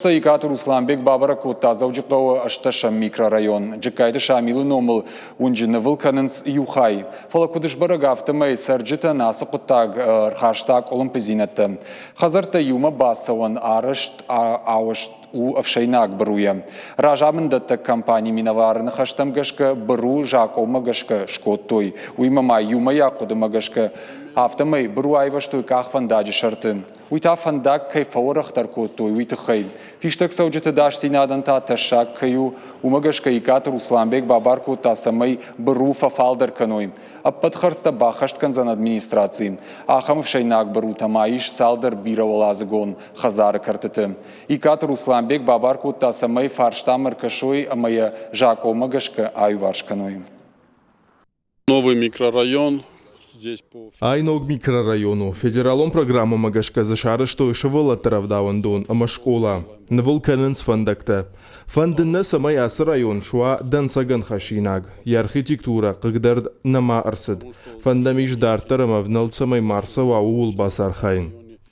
Ikatır Uslanbek Babara Kutta Zavcıqlağı Aştaşa mikrorayон. Джекайды Шамилы номыл унжыны вылканынс юхай. Фалакудыш барагавтымай сарджыта насы құттаг рхаштаг олымпызинетті. Хазарта юма басауан арышт ауышт у авшайнак бруя. Ражамындатты компания минаварыны хаштамгашка бру жакомагашка шкоттой. Уймамай юма якудымагашка автомай бру айваштой кахфандаджи шарты. Уйта фандак кайфаурах таркоттой уйтыхай. Фиштак сауджыты даш синаданта ташак каю умагашка Ikatır Uslanbek Babar Kutta самай бру фафалдар каной. Аппадхарста бахашткан зан администрации. Ахамов шайнак бру тамаиш салдар биравалазыгон хазары картыты. Ikatır Uslanbek Babar Kutta самай фарштамар кашой амая жакомагашка айваршканой. Новый микрорайон. Айног микрорайону. Федералом программа магашка зашары, что шевала таравдавандон, ама школа. Навулканынс фандакта. Фандынна самай асы район шуа дансаган хашинаг. И архитектура, кыгдард нама арсыд. Фандамиш дартарама внал самай марса ва уул басархайн.